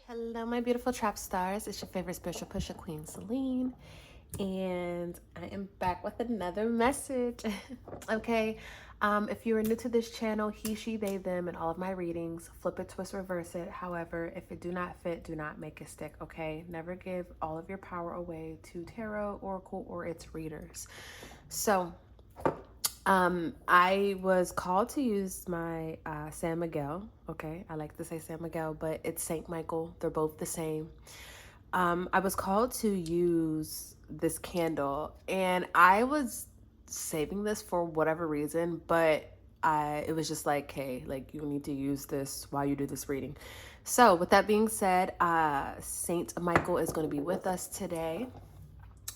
Hello, my beautiful trap stars. It's your favorite spiritual pusher, Queen Celine. And I am back with another message. Okay. If you are new to this channel, he, she, they, them, and all of my readings, flip it, twist, reverse it. However, if it do not fit, do not make it stick. Okay. Never give all of your power away to tarot, oracle, or its readers. So, I was called to use my San Miguel. Okay, I like to say San Miguel, but it's Saint Michael. They're both the same. I was called to use this candle, and I was saving this for whatever reason, but it was just like, hey, like you need to use this while you do this reading. So, with that being said, Saint Michael is going to be with us today.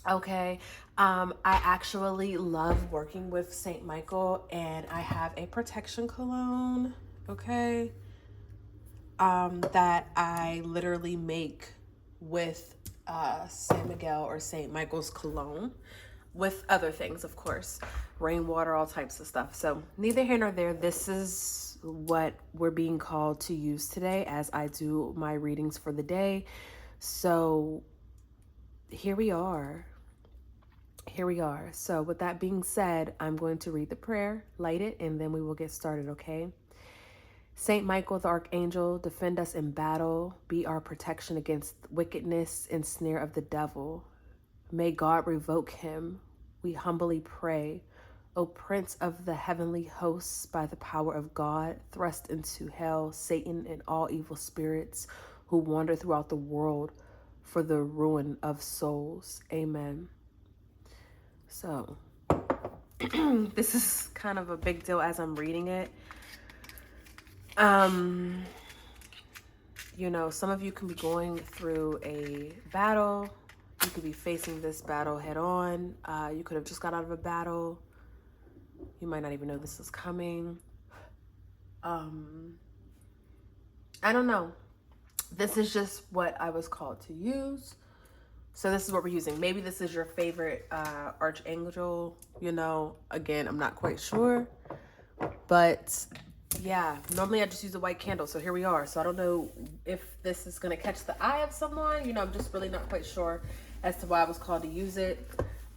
Okay. I actually love working with Saint Michael, and I have a protection cologne, okay, that I literally make with San Miguel or Saint Michael's cologne, with other things, of course, rainwater, all types of stuff. So neither here nor there. This is what we're being called to use today as I do my readings for the day. So here we are. So with that being said, I'm going to read the prayer, light it, and then we will get started, okay? Saint Michael, the Archangel, defend us in battle, be our protection against wickedness and snare of the devil. May God revoke him, we humbly pray. O Prince of the heavenly hosts, by the power of God, thrust into hell Satan and all evil spirits who wander throughout the world for the ruin of souls. Amen. So, this is kind of a big deal as I'm reading it. You know, some of you can be going through a battle. You could be facing this battle head on. You could have just got out of a battle. You might not even know this is coming. I don't know. This is just what I was called to use. So this is what we're using. Maybe this is your favorite archangel, you know. Again, I'm not quite sure. But yeah, normally I just use a white candle. So here we are. So I don't know if this is going to catch the eye of someone. You know, I'm just really not quite sure as to why I was called to use it.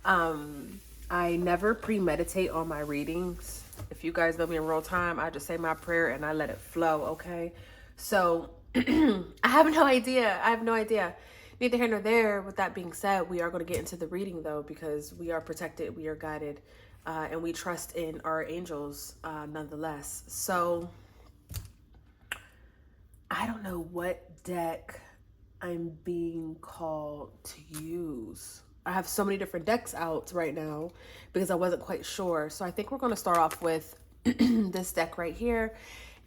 I never premeditate on my readings. If you guys know me in real time, I just say my prayer and I let it flow, okay? So I have no idea. Neither here nor there. With that being said, we are going to get into the reading though, because we are protected, we are guided, and we trust in our angels nonetheless. So I don't know what deck I'm being called to use. I have so many different decks out right now because I wasn't quite sure. So I think we're going to start off with this deck right here.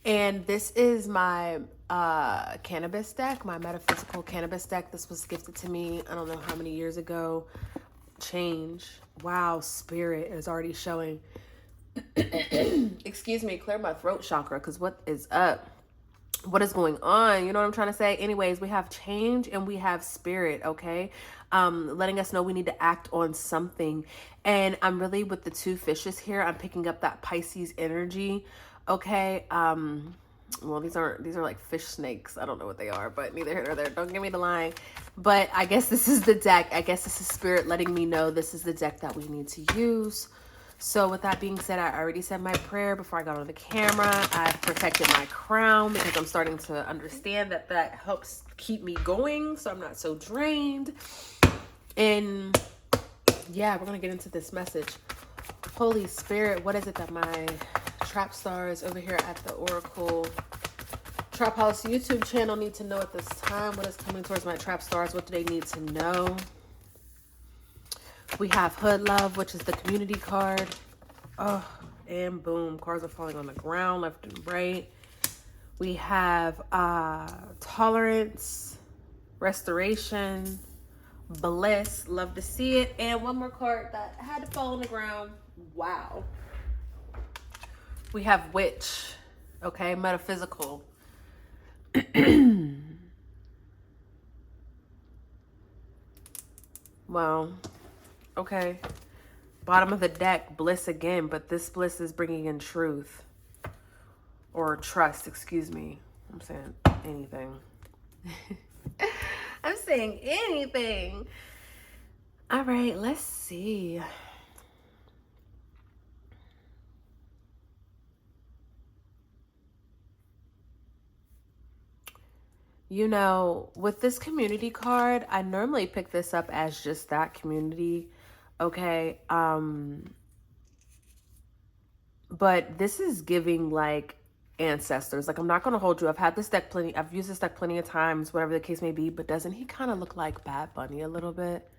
And this is my cannabis deck, my metaphysical cannabis deck. This was gifted to me, I don't know how many years ago. Change. Wow, spirit is already showing. Excuse me, clear my throat chakra, because what is up? What is going on? You know what I'm trying to say? Anyways, we have change and we have spirit, okay? Letting us know we need to act on something. And I'm really with the two fishes here. I'm picking up that Pisces energy. Okay, well, these are like fish snakes. I don't know what they are, but neither here nor there. Don't give me the line. But I guess this is the deck. I guess this is spirit letting me know this is the deck that we need to use. So with that being said, I already said my prayer before I got on the camera. I've protected my crown because I'm starting to understand that that helps keep me going, so I'm not so drained. And yeah, we're going to get into this message. Holy Spirit, what is it that my trap stars over here at the Oracle Traphouse YouTube channel need to know at this time? What is coming towards my trap stars? What do they need to know? We have Hood Love, which is the community card. Oh, and boom, cards are falling on the ground left and right. We have Tolerance, Restoration, Bliss, love to see it. And one more card that had to fall on the ground. Wow. We have Witch, okay, metaphysical. Wow. Okay. Bottom of the deck, bliss again, but this bliss is bringing in truth. Or trust, excuse me. I'm saying anything. I'm saying anything. All right, let's see. You know, with this community card, I normally pick this up as just that community. Okay. But this is giving like ancestors. Like, I'm not gonna hold you. I've used this deck plenty of times, whatever the case may be, but doesn't he kind of look like Bad Bunny a little bit?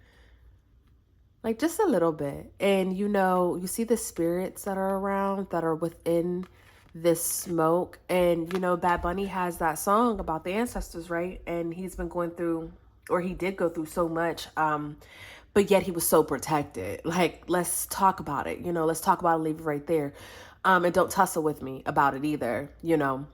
Like just a little bit. And you know, you see the spirits that are around that are within this smoke. And you know, Bad Bunny has that song about the ancestors, right? And he's been going through, or he did go through so much, but yet he was so protected. Like, let's talk about it. You know, let's talk about it, leave it right there. And don't tussle with me about it either. You know,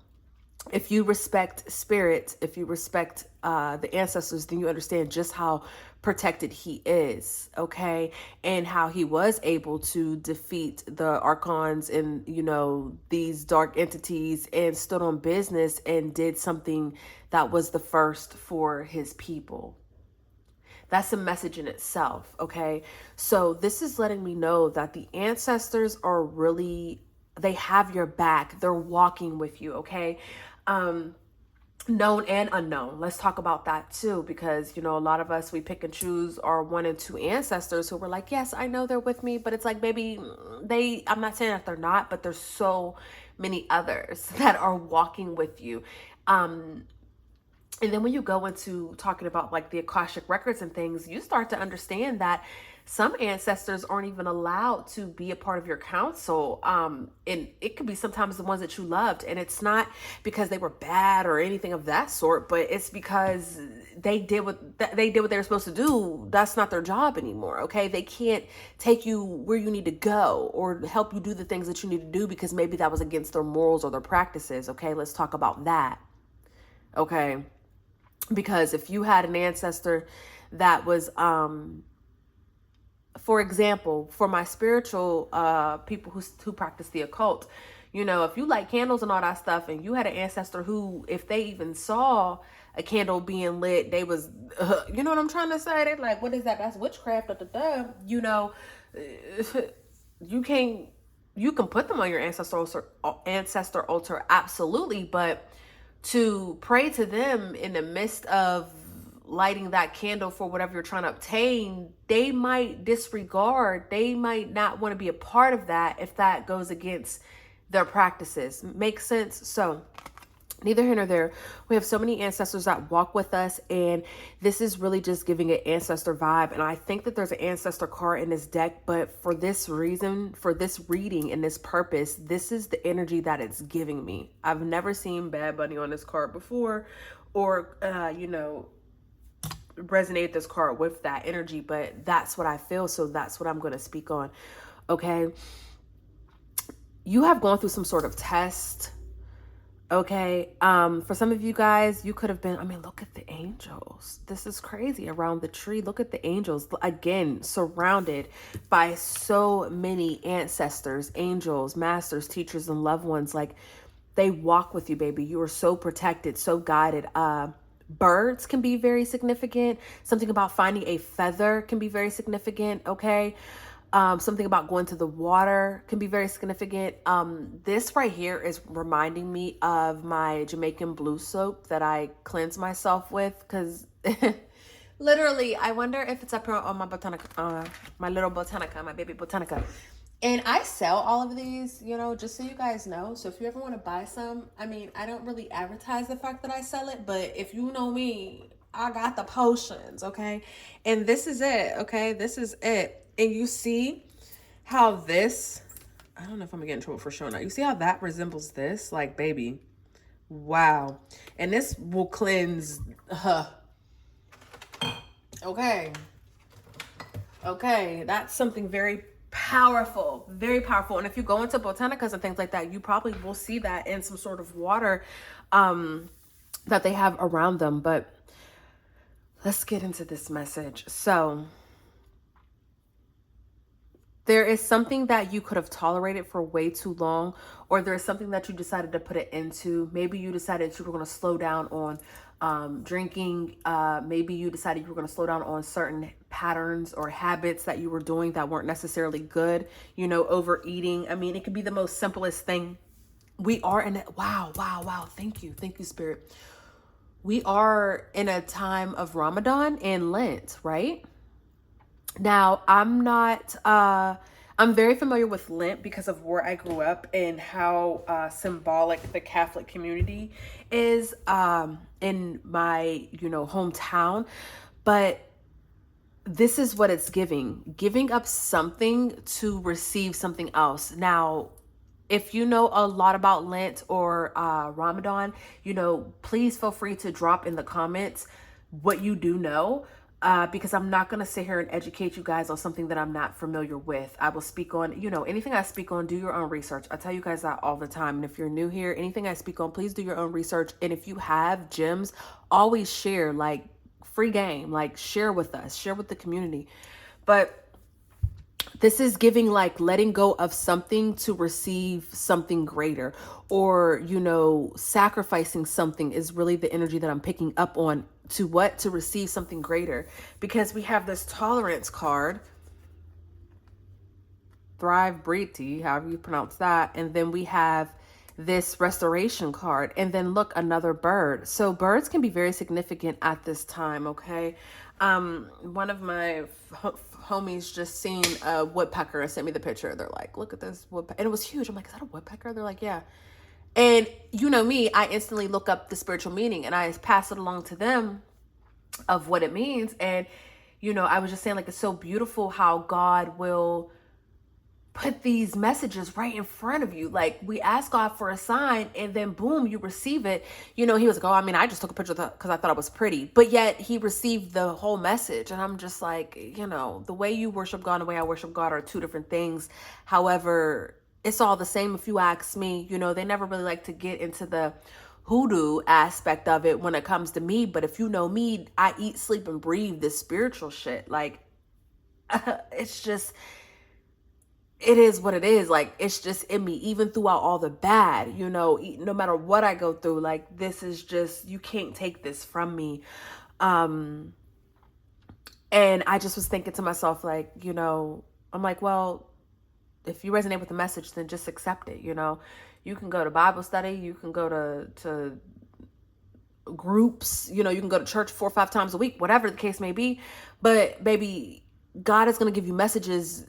if you respect spirit, if you respect the ancestors, then you understand just how protected he is, okay? And how he was able to defeat the archons and, you know, these dark entities, and stood on business and did something that was the first for his people. That's a message in itself, okay? So this is letting me know that the ancestors are really, they have your back. They're walking with you, okay? Known and unknown. Let's talk about that too, because you know, a lot of us, we pick and choose our one and two ancestors who were like, yes, I know they're with me, but it's like, baby, I'm not saying that they're not, but there's so many others that are walking with you. And then when you go into talking about like the Akashic records and things, you start to understand that some ancestors aren't even allowed to be a part of your council. And it could be sometimes the ones that you loved. And it's not because they were bad or anything of that sort, but it's because they did what they were supposed to do. That's not their job anymore. Okay. They can't take you where you need to go or help you do the things that you need to do because maybe that was against their morals or their practices. Okay. Let's talk about that. Okay. Because if you had an ancestor that was, for example, for my spiritual people who practice the occult, you know, if you like candles and all that stuff, and you had an ancestor who, if they even saw a candle being lit, they was, you know what I'm trying to say? They're like, what is that? That's witchcraft. Da, da, da. You know, you can put them on your ancestor altar, absolutely, but to pray to them in the midst of lighting that candle for whatever you're trying to obtain, they might disregard, they might not want to be a part of that if that goes against their practices. Makes sense? So neither here nor there. We have so many ancestors that walk with us, and this is really just giving an ancestor vibe. And I think that there's an ancestor card in this deck, but for this reason, for this reading and this purpose, this is the energy that it's giving me. I've never seen Bad Bunny on this card before, or you know, resonate this card with that energy, but that's what I feel, so that's what I'm going to speak on. Okay, you have gone through some sort of test. Okay. For some of you guys, you could have been, I mean, look at the angels. This is crazy. Around the tree, look at the angels. Again, surrounded by so many ancestors, angels, masters, teachers, and loved ones. Like, they walk with you, baby. You are so protected, so guided. Birds can be very significant. Something about finding a feather can be very significant. Okay. Something about going to the water can be very significant. This right here is reminding me of my Jamaican blue soap that I cleanse myself with, because literally, I wonder if it's up here on my Botanica, my little Botanica, my baby Botanica. And I sell all of these, you know, just so you guys know. So if you ever want to buy some, I mean, I don't really advertise the fact that I sell it, but if you know me, I got the potions, okay? And this is it, okay? This is it. And you see how this, I don't know if I'm gonna get in trouble for showing that. You see how that resembles this? Like, baby, wow. And this will cleanse, okay. Okay, that's something very powerful, very powerful. And if you go into botanicas and things like that, you probably will see that in some sort of water that they have around them. But let's get into this message. So There is something that you could have tolerated for way too long, or there's something that you decided to put it into. Maybe you decided you were going to slow down on drinking. Maybe you decided you were going to slow down on certain patterns or habits that you were doing that weren't necessarily good. You know, overeating. I mean, it could be the most simplest thing. We are in it. Wow, wow, wow. Thank you. Thank you, Spirit. We are in a time of Ramadan and Lent, right? Now, I'm very familiar with Lent because of where I grew up and how symbolic the Catholic community is in my, hometown. But this is what it's giving up something to receive something else. Now, if you know a lot about Lent or Ramadan, please feel free to drop in the comments what you do know. Because I'm not going to sit here and educate you guys on something that I'm not familiar with. I will speak on, anything I speak on, do your own research. I tell you guys that all the time. And if you're new here, anything I speak on, please do your own research. And if you have gems, always share, like free game, like share with us, share with the community. But this is giving, like letting go of something to receive something greater, or, sacrificing something is really the energy that I'm picking up on. To what? To receive something greater. Because we have this tolerance card, Thrive Briti, however you pronounce that. And then we have this restoration card. And then look, another bird. So birds can be very significant at this time, okay? One of my homies just seen a woodpecker and sent me the picture. They're like, look at this woodpecker. And it was huge. I'm like, is that a woodpecker? They're like, yeah. And you know me, I instantly look up the spiritual meaning and I pass it along to them of what it means. And, I was just saying, like, it's so beautiful how God will put these messages right in front of you. Like, we ask God for a sign and then boom, you receive it. He was like, oh, I mean, I just took a picture because I thought it was pretty. But yet he received the whole message. And I'm just like, the way you worship God and the way I worship God are two different things. However, it's all the same if you ask me. They never really like to get into the hoodoo aspect of it when it comes to me. But if you know me, I eat, sleep, and breathe this spiritual shit. Like, it's just, it is what it is. Like, it's just in me, even throughout all the bad, no matter what I go through, like, this is just, you can't take this from me. And I just was thinking to myself, like, I'm like, well, if you resonate with the message, then just accept it. You can go to Bible study, you can go to groups, you can go to church 4 or 5 times a week, whatever the case may be. But baby, God is going to give you messages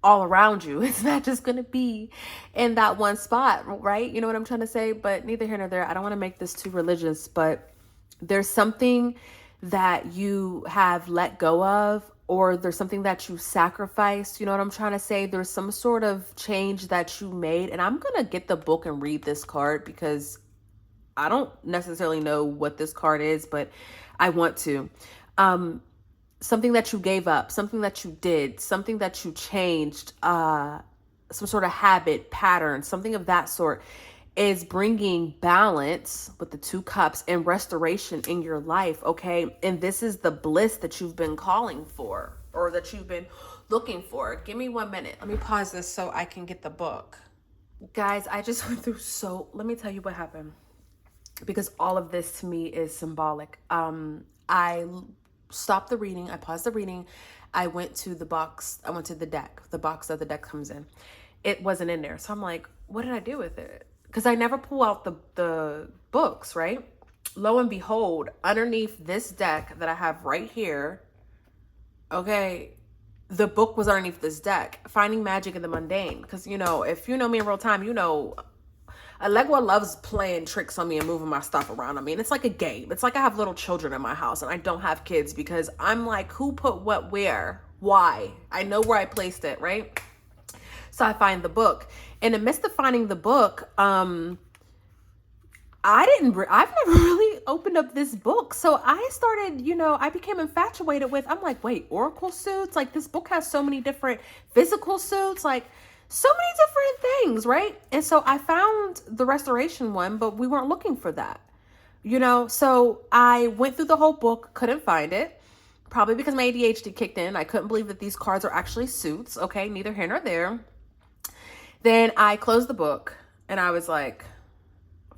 all around you. It's not just going to be in that one spot, right? You know what I'm trying to say? But neither here nor there. I don't want to make this too religious, but there's something that you have let go of, or there's something that you sacrificed. You know what I'm trying to say? There's some sort of change that you made. And I'm going to get the book and read this card because I don't necessarily know what this card is, but I want to. Something that you gave up, something that you did, something that you changed, some sort of habit, pattern, something of that sort is bringing balance with the 2 cups and restoration in your life, okay? And this is the bliss that you've been calling for, or that you've been looking for. Give me 1 minute. Let me pause this so I can get the book. Guys, I just went through let me tell you what happened, because all of this to me is symbolic. I stopped the reading. I paused the reading. I went to the box. I went to the deck, the box that the deck comes in. It wasn't in there. So I'm like, what did I do with it? Because I never pull out the books, right? Lo and behold, underneath this deck that I have right here, okay, the book was underneath this deck, Finding Magic in the Mundane. Because, if you know me in real time, Allegra loves playing tricks on me and moving my stuff around on me. And it's like a game. It's like I have little children in my house and I don't have kids because I'm like, who put what where? Why? I know where I placed it, right? So I find the book. In the midst of finding the book, I've never really opened up this book. So I started, I became infatuated with, I'm like, wait, Oracle suits? Like, this book has so many different physical suits, like so many different things, right? And so I found the restoration one, but we weren't looking for that, So I went through the whole book, couldn't find it. Probably because my ADHD kicked in. I couldn't believe that these cards are actually suits. Okay, neither here nor there. Then I closed the book and I was like,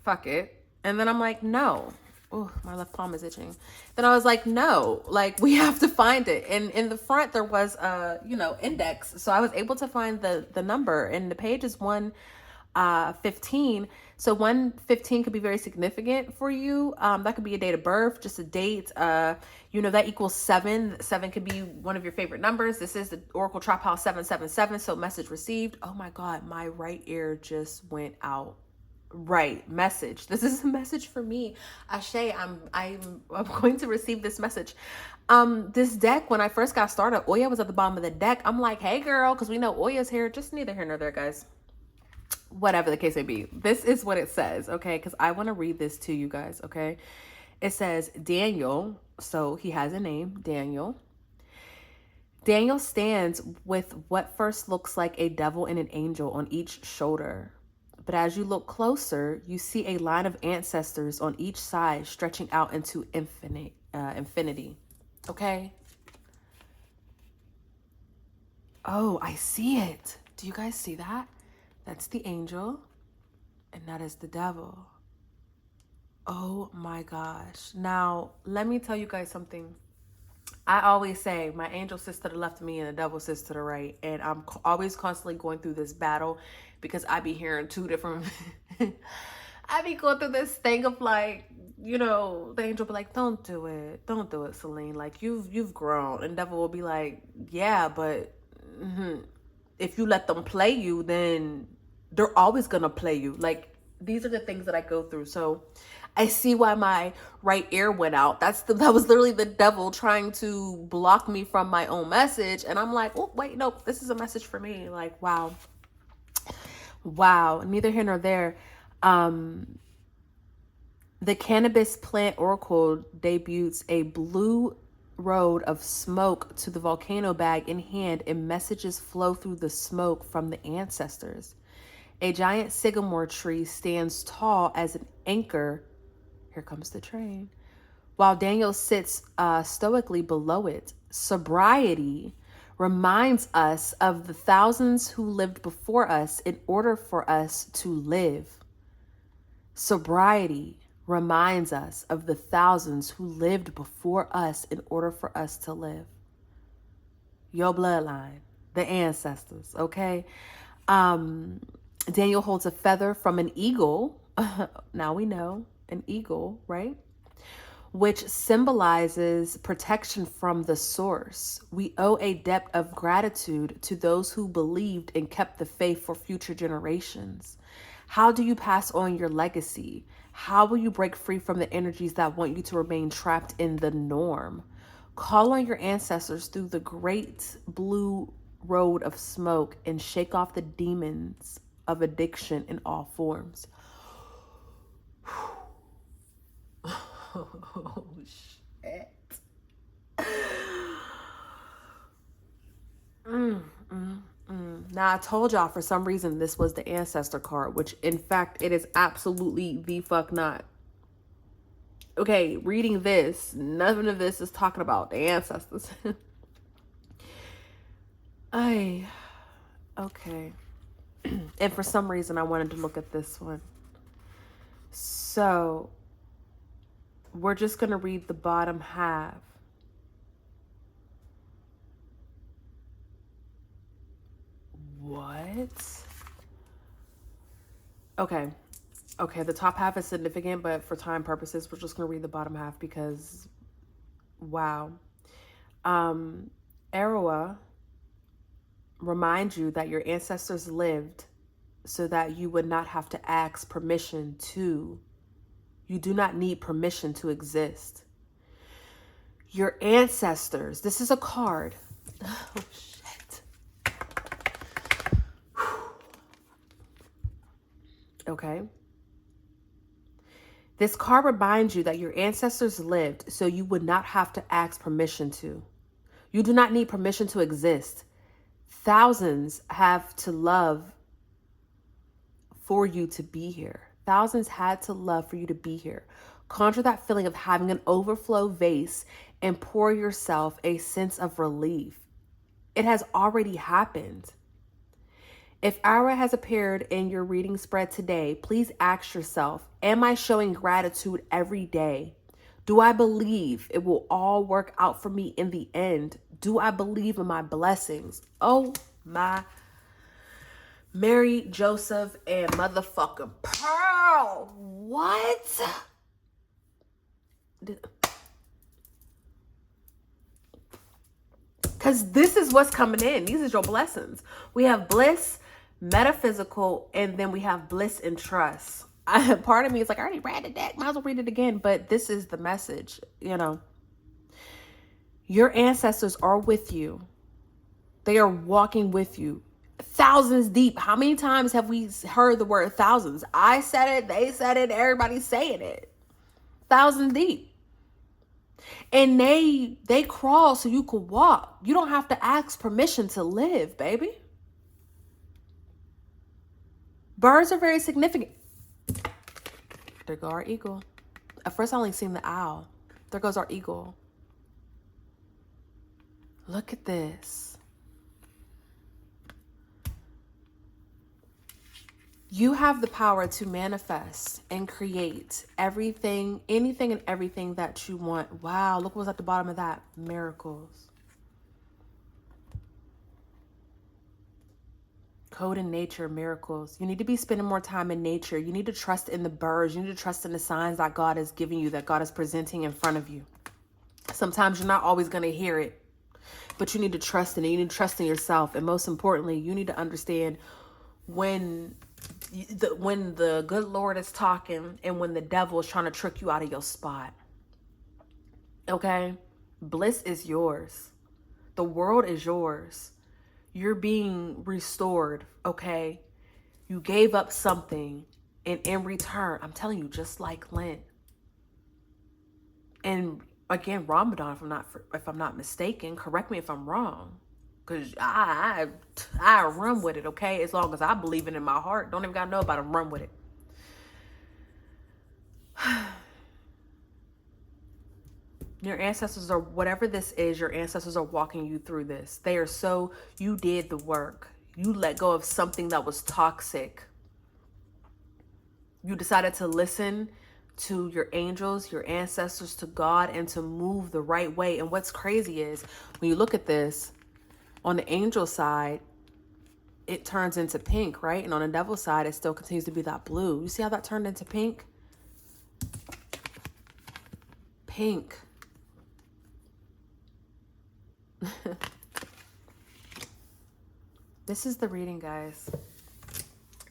fuck it. And then I'm like, no. Oh, my left palm is itching. Then I was like, no, like we have to find it. And in the front there was a, index. So I was able to find the number, and the page is 115. So 115 could be very significant for you. That could be a date of birth, just a date. That equals 7. 7 could be one of your favorite numbers. This is the Oracle Traphouse 777. So message received. Oh my God, my right ear just went out. Right, message. This is a message for me. Ashe, I'm going to receive this message. This deck, when I first got started, Oya was at the bottom of the deck. I'm like, hey girl, because we know Oya's here. Just neither here nor there, guys. Whatever the case may be. This is what it says, okay? Because I want to read this to you guys, okay? It says Daniel. So he has a name, Daniel. Daniel stands with what first looks like a devil and an angel on each shoulder. But as you look closer, you see a line of ancestors on each side stretching out into infinity. Okay? Oh, I see it. Do you guys see that? That's the angel, and that is the devil. Oh my gosh. Now, let me tell you guys something. I always say my angel sits to the left of me and the devil sits to the right. And I'm always constantly going through this battle because I be hearing two different... I be going through this thing of like, the angel be like, don't do it, Celine. Like you've grown. And devil will be like, yeah, but if you let them play you, then they're always gonna play you. Like these are the things that I go through. So I see why my right ear went out. That was literally the devil trying to block me from my own message. And I'm like, oh, wait, nope, this is a message for me. Like, wow. Neither here nor there. The cannabis plant oracle debuts a blue road of smoke to the volcano bag in hand, and messages flow through the smoke from the ancestors. A giant sycamore tree stands tall as an anchor. Here comes the train. While Daniel sits stoically below it. Sobriety reminds us of the thousands who lived before us in order for us to live. Sobriety reminds us of the thousands who lived before us in order for us to live. Your bloodline, the ancestors, okay? Daniel holds a feather from an eagle. Now we know, an eagle, right? Which symbolizes protection from the source. We owe a debt of gratitude to those who believed and kept the faith for future generations. How do you pass on your legacy? How will you break free from the energies that want you to remain trapped in the norm? Call on your ancestors through the great blue road of smoke and shake off the demons of addiction in all forms. Oh, shit. Now, I told y'all for some reason this was the ancestor card, which in fact it is absolutely the fuck not. Okay, reading this, none of this is talking about the ancestors. Okay. And for some reason I wanted to look at this one. So we're just going to read the bottom half. What? Okay, the top half is significant, but for time purposes, we're just going to read the bottom half because, wow. Arawa reminds you that your ancestors lived so that you would not have to ask permission to. You do not need permission to exist. Your ancestors, this is a card. Oh, shit. Okay. This card reminds you that your ancestors lived so you would not have to ask permission to. You do not need permission to exist. Thousands have to love for you to be here. Thousands had to love for you to be here. Conjure that feeling of having an overflow vase and pour yourself a sense of relief. It has already happened. If Aura has appeared in your reading spread today, please ask yourself, am I showing gratitude every day? Do I believe it will all work out for me in the end? Do I believe in my blessings? Oh my Mary, Joseph, and motherfucking Pearl. What? Because this is what's coming in. These are your blessings. We have bliss, metaphysical, and then we have bliss and trust. Part of me is like, I already read the deck. Might as well read it again. But this is the message, you know. Your ancestors are with you. They are walking with you. Thousands deep. How many times have we heard the word thousands? I said it. They said it. Everybody's saying it. Thousands deep. And they crawl so you could walk. You don't have to ask permission to live, baby. Birds are very significant. There goes our eagle. At first I only seen the owl. There goes our eagle. Look at this. You have the power to manifest and create everything, anything and everything that you want. Wow, look what's at the bottom of that. Miracles. Code in nature, miracles. You need to be spending more time in nature. You need to trust in the birds. You need to trust in the signs that God is giving you, that God is presenting in front of you. Sometimes you're not always going to hear it, but you need to trust in it. You need to trust in yourself. And most importantly, you need to understand when the good Lord is talking and when the devil is trying to trick you out of your spot. Okay? Bliss is yours. The world is yours. You're being restored, okay? You gave up something, and in return, I'm telling you, just like Lent. And again, Ramadan, if I'm not mistaken, correct me if I'm wrong. Because I run with it, okay? As long as I believe it in my heart. Don't even gotta know about it, run with it. Your ancestors are, whatever this is, your ancestors are walking you through this. You did the work. You let go of something that was toxic. You decided to listen to your angels, your ancestors, to God, and to move the right way. And what's crazy is, when you look at this, on the angel side, it turns into pink, right? And on the devil side, it still continues to be that blue. You see how that turned into pink? Pink. This is the reading, guys.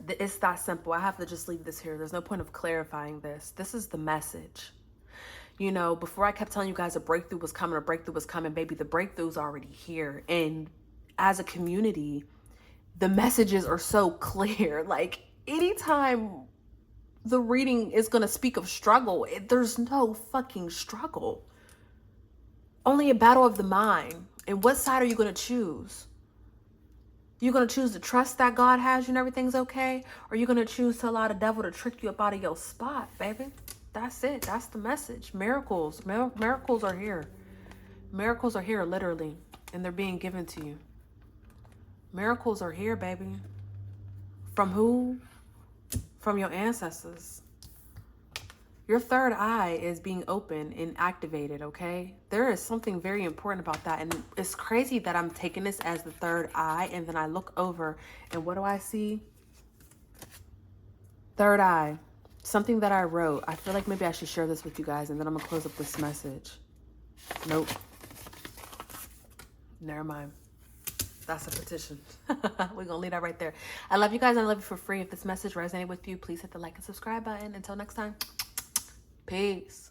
It's that simple. I have to just leave this here. There's no point of clarifying this. This is the message. You know, before I kept telling you guys a breakthrough was coming, baby, the breakthrough's already here. And as a community, the messages are so clear. Like, anytime the reading is going to speak of struggle, there's no fucking struggle. Only a battle of the mind. And what side are you going to choose? You're going to choose to trust that God has you and everything's okay? Or you're going to choose to allow the devil to trick you up out of your spot, baby? That's it. That's the message. Miracles. Miracles are here. Miracles are here, literally. And they're being given to you. Miracles are here, baby. From who? From your ancestors. Your third eye is being open and activated, okay? There is something very important about that. And it's crazy that I'm taking this as the third eye, and then I look over, and what do I see? Third eye. Something that I wrote. I feel like maybe I should share this with you guys, and then I'm going to close up this message. Nope. Never mind. That's a petition. We're going to leave that right there. I love you guys, and I love you for free. If this message resonated with you, please hit the like and subscribe button. Until next time. Peace.